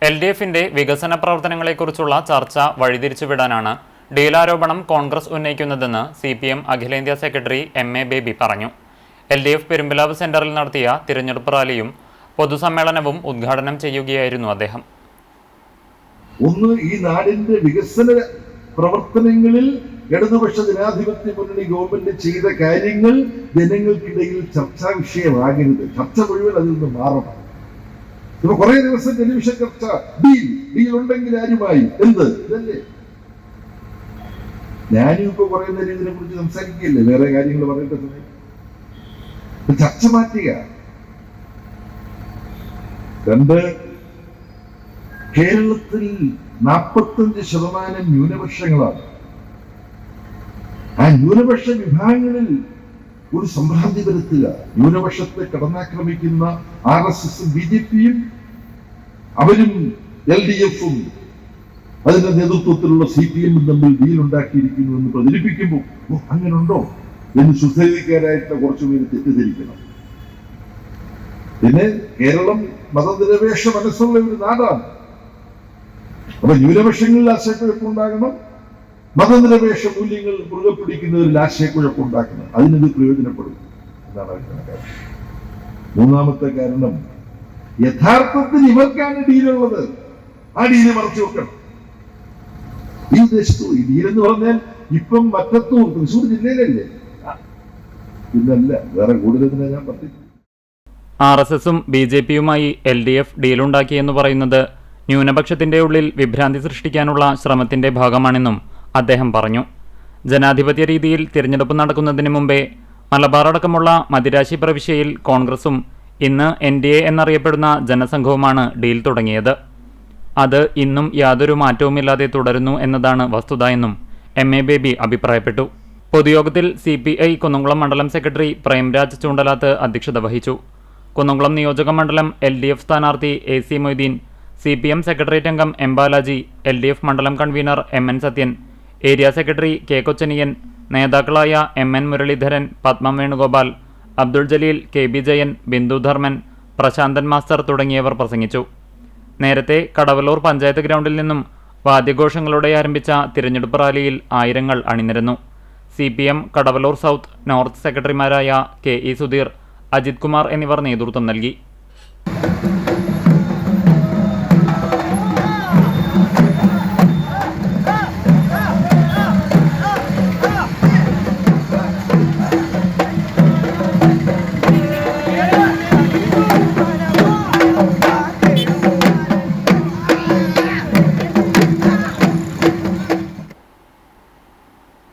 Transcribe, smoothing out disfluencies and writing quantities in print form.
LDFിന്റെ വികസന പ്രവർത്തനങ്ങളെക്കുറിച്ചുള്ള ചർച്ച വഴിതിരിച്ചുവിടാനാണ് ഡീലാരോപണം കോൺഗ്രസ് ഉന്നയിക്കുന്നതെന്ന് CPM അഖിലേന്ത്യാ സെക്രട്ടറി MA ബേബി പറഞ്ഞു. LDF പെരുമ്പിലാവ് സെന്ററിൽ നടത്തിയ തിരഞ്ഞെടുപ്പ് റാലിയും പൊതുസമ്മേളനവും ഉദ്ഘാടനം ചെയ്യുകയായിരുന്നു അദ്ദേഹം. ഈ നാടിന്റെ വികസന പ്രവർത്തനങ്ങളിൽ ഇടതുപക്ഷ ജനാധിപത്യ മുന്നണി ഗവൺമെന്റ് ചെയ്ത കാര്യങ്ങൾ ജനങ്ങൾക്കിടയിൽ ചർച്ചാ വിഷയമാകരുത്. ചർച്ച മുഴുവൻ അതിൽ നിന്ന് മാറണം. ഇപ്പൊ കുറെ ദിവസം ടെലിവിഷൻ ചർച്ച, ഡീൽ ഉണ്ടെങ്കിൽ ആരുമായി എന്ത് ഇതല്ലേ. ഞാനും ഇപ്പൊ കുറെ നേരം ഇതിനെ കുറിച്ച് സംസാരിക്കുകയല്ലേ, വേറെ കാര്യങ്ങൾ പറയേണ്ട സമയം. ചർച്ച മാറ്റുക. രണ്ട്, കേരളത്തിൽ 45% ന്യൂനപക്ഷങ്ങളാണ്. ആ ന്യൂനപക്ഷ വിഭാഗങ്ങളിൽ ഒരു സംഭ്രാന്തി വരുത്തുക. ന്യൂനപക്ഷത്തെ കടന്നാക്രമിക്കുന്ന RSS BJPയും അവരും LDFും അതിന്റെ നേതൃത്വത്തിലുള്ള CPM തമ്മിൽ ഡീലുണ്ടാക്കിയിരിക്കുന്നു എന്ന് പ്രചരിപ്പിക്കുമ്പോൾ അങ്ങനുണ്ടോ എന്ന് സുസ്ഥിതിക്കാരായിട്ട് കുറച്ചുപേര് തെറ്റിദ്ധരിക്കണം. പിന്നെ കേരളം മതനിരപേക്ഷ മനസ്സുള്ള ഒരു നാടാണ്. അപ്പൊ ന്യൂനപക്ഷങ്ങളിൽ ആശയക്കുഴപ്പമുണ്ടാകണം, മതനിരപേക്ഷ മൂല്യങ്ങൾ മുറുകെ പിടിക്കുന്നതിൽ ആശയക്കുഴപ്പമുണ്ടാക്കണം. അതിനത് പ്രയോജനപ്പെടും എന്നാണ് കാര്യം. മൂന്നാമത്തെ കാരണം, യഥാർത്ഥത്തിൽ ഇവർക്കാണ് ഡീലുള്ളത്. ആ ഡീല് മറച്ചു വെക്കണം. ഈ ദേശത്തു ഈ ഡീലെന്ന് പറഞ്ഞാൽ ഇപ്പം മറ്റത്തൂർ തൃശ്ശൂർ ജില്ലയിലല്ലേ, ഇതല്ല, വേറെ കൂടുതൽ ഞാൻ പറഞ്ഞു. RSSും BJPയുമായി LDF ഡീലുണ്ടാക്കിയെന്ന് പറയുന്നത് ന്യൂനപക്ഷത്തിന്റെ ഉള്ളിൽ വിഭ്രാന്തി സൃഷ്ടിക്കാനുള്ള ശ്രമത്തിന്റെ ഭാഗമാണെന്നും അദ്ദേഹം പറഞ്ഞു. ജനാധിപത്യ രീതിയിൽ തിരഞ്ഞെടുപ്പ് നടക്കുന്നതിന് മുമ്പേ മലബാർ അടക്കമുള്ള മദിരാശി പ്രവിശ്യയിൽ കോൺഗ്രസും ഇന്ന് NDA എന്നറിയപ്പെടുന്ന ജനസംഘവുമാണ് ഡീൽ തുടങ്ങിയത്. അത് ഇന്നും യാതൊരു മാറ്റവുമില്ലാതെ തുടരുന്നു എന്നതാണ് വസ്തുത എന്നും MA ബേബി അഭിപ്രായപ്പെട്ടു. പൊതുയോഗത്തിൽ CPI കുന്നംകുളം മണ്ഡലം സെക്രട്ടറി പ്രേംരാജ് ചൂണ്ടലാത്ത് അധ്യക്ഷത വഹിച്ചു. കുന്നംകുളം നിയോജക മണ്ഡലം LDF സ്ഥാനാർത്ഥി AC മൊയ്തീൻ, CPM സെക്രട്ടേറിയറ്റ് അംഗം M ബാലാജി, LDF മണ്ഡലം convener MN Sathyan, area secretary K Kochaniyan, നേതാക്കളായ MN Muraleedharan, Padmam Venugopal, Abdul Jaleel, KB Jayan, Bindu Dharman, Prasanthan master തുടങ്ങിയവർ പ്രസംഗിച്ചു. നേരത്തെ കടവല്ലൂർ പഞ്ചായത്ത് ഗ്രൗണ്ടിൽ നിന്നും വാദ്യഘോഷങ്ങളോടെ ആരംഭിച്ച തിരഞ്ഞെടുപ്പ് റാലിയിൽ ആയിരങ്ങൾ അണിനിരന്നു. CPM കടവല്ലൂർ സൗത്ത് നോർത്ത് സെക്രട്ടറിമാരായ KE സുധീർ, അജിത് കുമാർ എന്നിവർ നേതൃത്വം നൽകി.